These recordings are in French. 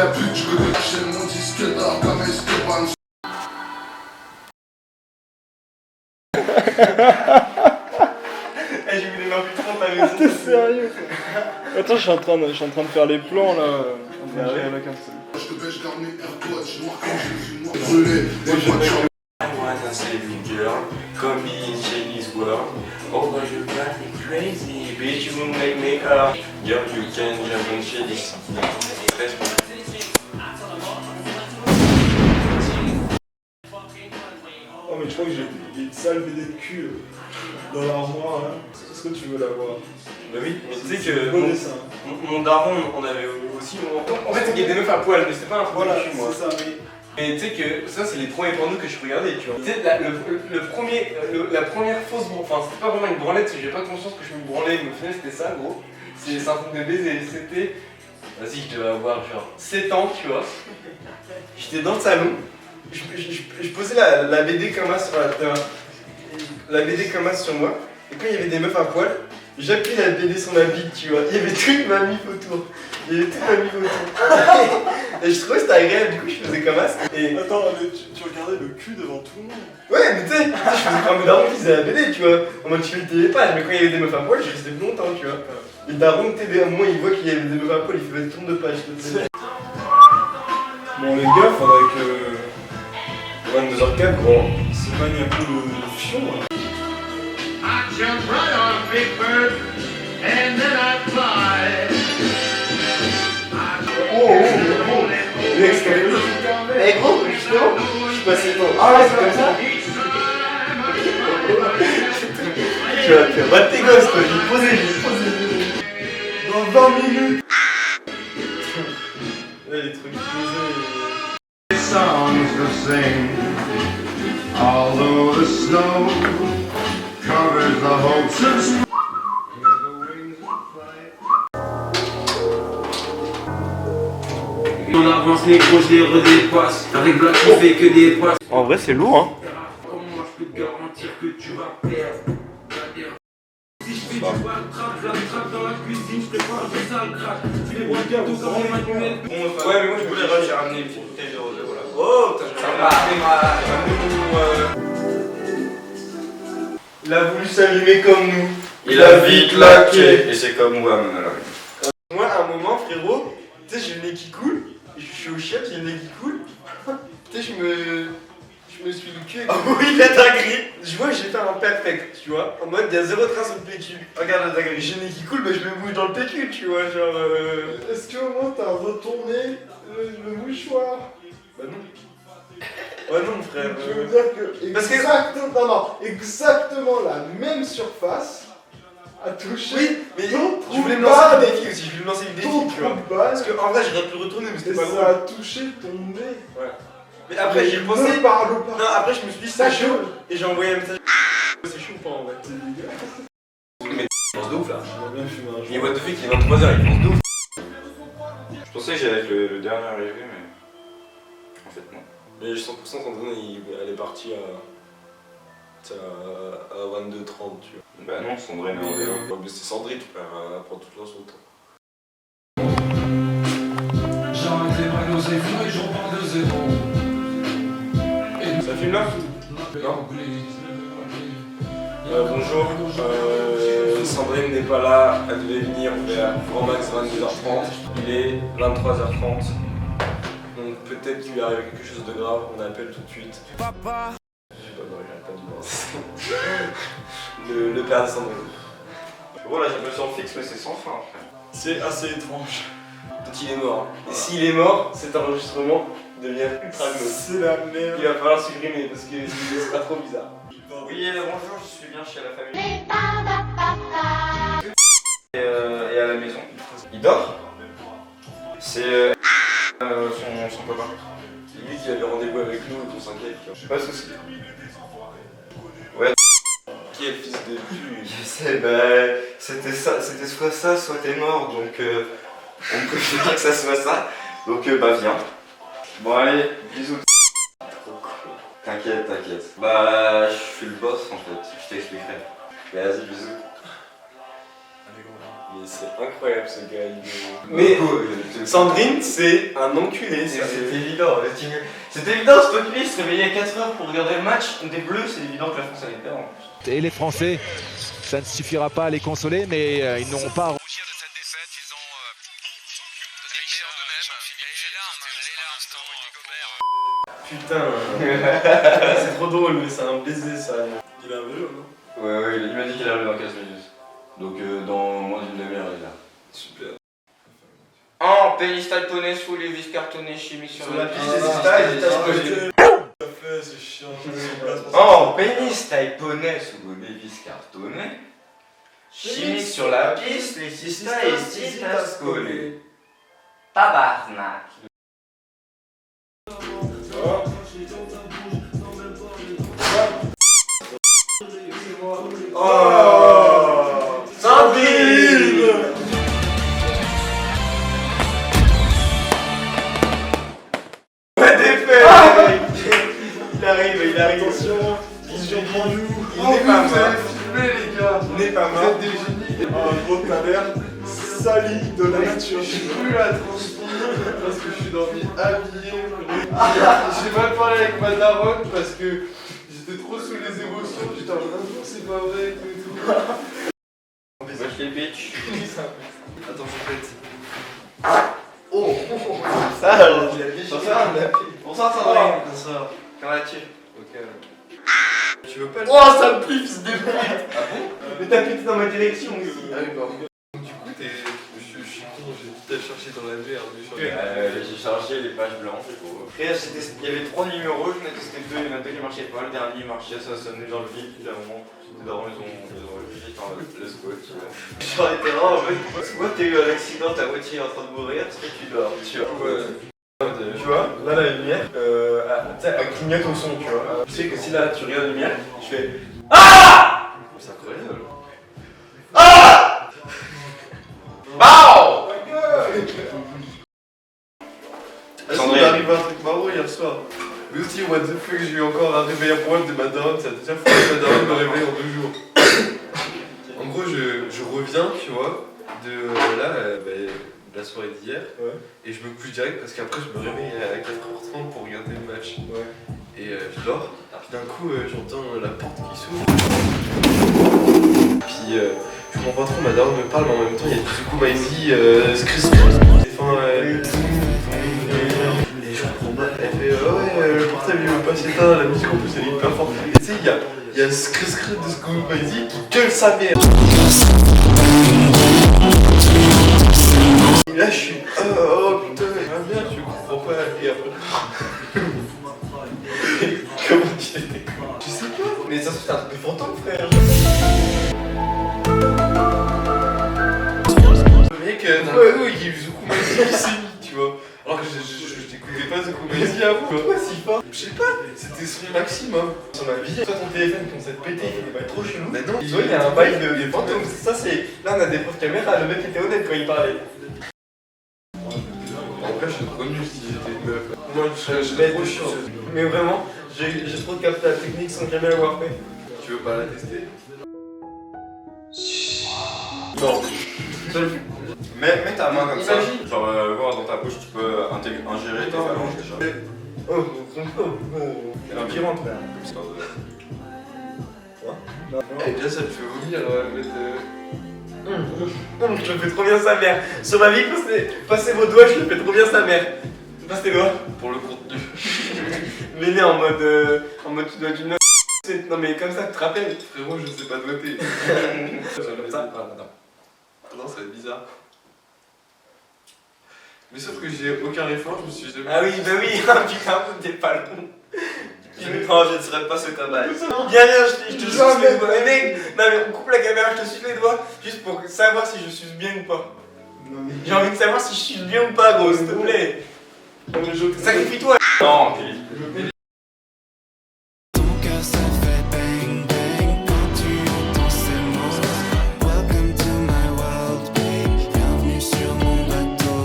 la pute, je veux lâcher mon disque d'or comme Esteban. J'ai vu les mains plus trop, t'as vu. T'es sérieux? Attends, je suis en train de faire les plans là. Je te pêche d'armée AirPods, je noir comme Jésus, noir brûlé. Des voitures. I want a saving girl, come be in Chinese world. Oh, but you got me crazy, bitch, you will make me up. Girl, you can jump on Chinese. Oh, mais je crois que j'ai une sale BD de cul dans l'armoire là. Est-ce que tu veux la voir? Bah oui, mais tu sais que Beau dessin. mon daron, on avait aussi. En fait, il y a des meufs à poil, mais c'était pas un truc Voilà, de cul, moi. c'est ça, mais. Mais tu sais que ça, c'est les premiers pornos que je regardais, tu vois. Tu sais, la première fausse branlette, enfin, c'était pas vraiment une branlette, parce que j'ai pas conscience que je me branlais, mais au final, c'était ça, gros. C'est un truc de baiser, c'était. Vas-y, je devais avoir genre 7 ans, tu vois. J'étais dans le salon, je posais la BD comme ça sur la BD comme ça sur moi, et quand il y avait des meufs à poil, j'appuie la BD sur ma bite, tu vois. Il y avait toute ma mif autour. Il y avait toute ma mif autour. Et je trouvais que c'était agréable, du coup je faisais comme ça. Et... Attends, mais tu regardais le cul devant tout le monde. Ouais, mais tu sais, je faisais comme le daron qui faisait la BD, tu vois. En mode tu fais les pages, mais quand il y avait des meufs à poil, je restais plus longtemps, tu vois. Et le daron, à un moment, il voit qu'il y avait des meufs à poil, il fait tourne de page. Bon, les gars, faudrait que. 22h04, gros. S'éloigne un peu le fion là. I jump right on Big Bird, and then I fly. Eh gros, justement, je suis passé devant. Ah ouais, c'est comme ça. Tu vas battre tes gosses, quoi. J'ai posé. Dans 20 minutes. Ouais, les trucs posés. Songs to sing, although the snow covers the hopes of On avance négro, je les redépasse. Avec Black, on fait que des passes. En vrai, c'est lourd, hein. Comment moi je peux te garantir que tu vas perdre? Si je fais du wall trap, je la trappe dans la cuisine, je prépare du sale crack. Tu les vois tout comme les manuels. Ouais, mais moi je voulais j'ai ramené une petite bouteille de rosé, voilà. Oh, putain, Il a voulu s'allumer comme nous. Il a vite laqué. Et c'est comme moi, alors. Moi, à un moment, frérot, tu sais, j'ai le nez qui coule. Je suis au chef, j'ai le nez qui coule. Tu sais, je me suis le cul. Ah oui, il a ta grippe. Je vois que j'ai fait un perfect, tu vois. En mode, il y a zéro trace de PQ. Regarde la grippe. J'ai le nez qui coule, bah je me bouge dans le PQ, tu vois. Genre. Est-ce qu'au moins t'as retourné le mouchoir? Bah non. Ouais, non, frère. Je veux dire que Parce que- exactement la même surface a touché. Oui, mais ton je voulais me trou lancer de le défi aussi. Je voulais me lancer le défi, ton tu vois. trou de balle, Parce qu'en vrai, j'aurais pu le retourner, mais et c'était pas ça a drôle. touché ton nez. Ouais. Mais après, j'ai pensé. Ne parle pas. Non, après, je me suis dit, Ça c'est chaud. gueule. Et j'ai envoyé un message. C'est chaud ou pas en vrai? C'est dégueulasse. Il pense de ouf là. J'aimerais bien fumer un jour. Il what the fuck, il est 23h, il pense de ouf. Je pensais que j'allais être le dernier arrivé, mais en fait non. Mais 100% Sandrine, elle est partie à 22h30, tu vois. Bah non, Sandrine est en vélo. Ouais, mais c'est Sandrine, frère, elle prend tout le son temps. Ça filme là? Non? Bonjour, Sandrine n'est pas là, elle devait venir vers grand max 22h30. Il est 23h30. Donc peut-être qu'il lui arrive quelque chose de grave, on appelle tout de suite. Papa! Je sais pas, non, j'arrête pas de dire. Le père de Sandrine. Bon là j'appelle sur le fixe mais c'est sans fin frère. C'est assez étrange. Donc il est mort. Et s'il est mort, cet enregistrement devient ultra glauque. C'est la merde. Il va falloir supprimer parce que c'est pas trop bizarre. Oui bonjour, je suis bien chez la famille. Et à la maison. Il dort. C'est son copain. C'est lui qui avait rendez-vous avec nous et qu'on s'inquiète. Pas de soucis. Ouais. Qui est le fils de pute? Je sais, bah c'était soit ça, soit t'es mort, donc on préfère que ça soit ça. Donc bah viens. Bon allez, bisous. T'inquiète, t'inquiète. Bah je suis le boss en fait, je t'expliquerai. Vas-y, bisous. Mais c'est incroyable ce gars. Mais Sandrine, c'est un enculé. C'est évident. C'est évident, ce enculé se réveillait à 4h pour regarder le match des Bleus, c'est évident que la France allait perdre. Et les Français, ça ne suffira pas à les consoler, mais ils n'auront pas à rougir de cette défaite. Ils ont donné le meilleur d'eux-mêmes. Et les larmes, Putain, c'est trop drôle, mais c'est un baiser ça. Il a un vélo, non? Ouais, il m'a dit qu'il arrive dans 15 minutes. Donc dans moins d'une demi-heure, il est là. Super. Oh, pénis talponné sous les vis cartonnées chimiques sur la piste. C'est chiant. Oh, pénis talponné sous les vis cartonnées chimiques sur la piste, les cystas et cystas collés. Tabarnak. Oh, Sandrine. Ouais, défait. Il arrive. Attention, vision pour nous. Il n'est pas mort. filmé, les gars. Il n'est pas Vous mort. êtes des génies. Oh, gros, t'as l'air sali de la nature. Je suis plus à transpirer parce que je suis dormi habillé. J'ai mal parlé avec ma daronne parce que j'étais trop sous les émotions. J'étais en train de dire c'est pas vrai et tout et tout. Wesh les bitch. Attends, je pète. Oh. Bonsoir Sandrine. Bonsoir. Comment vas-tu? Ok. Tu veux pas le. Oh, ça me pue, ce début. Ah bon? Mais t'as pété dans ma direction aussi. Ah oui, pardon. Du coup, je suis con, j'ai peut-être cherché dans la GR. J'ai chargé les pages blanches. Après, il y avait 3 numéros, je n'ai testé 2, il y en a 2 qui marchaient pas, le dernier marchait, ça sonnait dans le vide, puis à un moment, les darons ils ont réfléchi dans le scotch. Genre, les terrains, en fait, soit t'as eu un accident, ta voiture est en train de mourir, soit tu dors, tu vois. Ouais. Tu vois, là la lumière, elle clignote au son, tu vois. Tu sais que si là tu regardes la lumière, je fais AAAAH. C'est incroyable. BAO. Est-ce qu'on arrive à un truc marrant hier soir? Mais aussi, what the fuck, j'ai eu encore un réveil problème de ma daronne, c'est la deuxième fois que ma daronne me réveille en 2 jours. En gros, je reviens, tu vois, de la soirée d'hier, et je me couche direct parce qu'après je me réveille à 4h30 pour regarder le match. Et je dors, puis d'un coup j'entends la porte qui s'ouvre. Puis je comprends pas trop, ma daronne me parle, mais en même temps il y a du Zukumaisi, et je comprends pas, elle fait ouais, le portable il veut pas s'éteindre, la musique en plus elle est hyper forte. Et tu sais, il y a ce cri de Zukumaisi qui gueule sa mère. Et là je suis oh putain, elle va bien, je comprends pas. Et après. Comment tu étais quoi? Je sais pas, mais ça c'est un truc de fantôme, frère. Le mec, non, il y a eu Zukumaisi qui s'est mis, tu vois. Alors que je t'écoutais pas Zukumaisi avant. Pourquoi si fort? Je sais pas, c'était son maximum. Sur ma vie, toi ton téléphone commençait à te péter, il était pas trop chelou. Mais non, Tu vois, il y a un bail de fantômes. Ça, c'est. Là, on a des preuves caméra, le mec était honnête quand il parlait. En vrai, je suis connu si j'étais une meuf. Moi, je serais trop chiant. Mais vraiment, j'ai trop capté la technique sans jamais l'avoir fait. Tu veux pas la tester? Non. Mets ta main comme ça, Imagine. genre voir dans ta bouche, tu peux ingérer tes phalanges déjà. C'est un pyrante, frère. Et déjà, ça te fait vomir, Je le fais trop bien sa mère. Sur ma vie, passez vos doigts, je le fais trop bien sa mère. Passe tes doigts. pour le contenu. Mais né en mode tu dois du 9. Non mais comme ça, tu te rappelles. Frérot, je sais pas doigter. Comme ça. Ah non, ça va être bizarre. Mais sauf que j'ai aucun effort, je me suis jamais. Ah oui, bah oui, putain, t'es pas le con. Non, je ne serais pas ce tabac. Viens, je te suce les doigts. Mais mec, non mais on coupe la caméra, je te suce les doigts, juste pour savoir si je suce bien ou pas. J'ai envie de savoir si je suce bien ou pas, gros, s'il te plaît. Sacrifie-toi. Non, Philippe. Ton cœur ça fait bang bang quand tu entends ces mots. Welcome to my world, babe. Bienvenue sur mon bateau.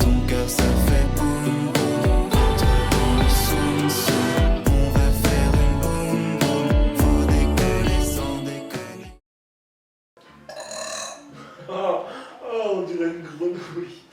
Ton cœur ça fait boum boum. Entre dans le soum soum. On va faire une boum boum. Faut décoller sans déconner. Oh. on dirait une grenouille.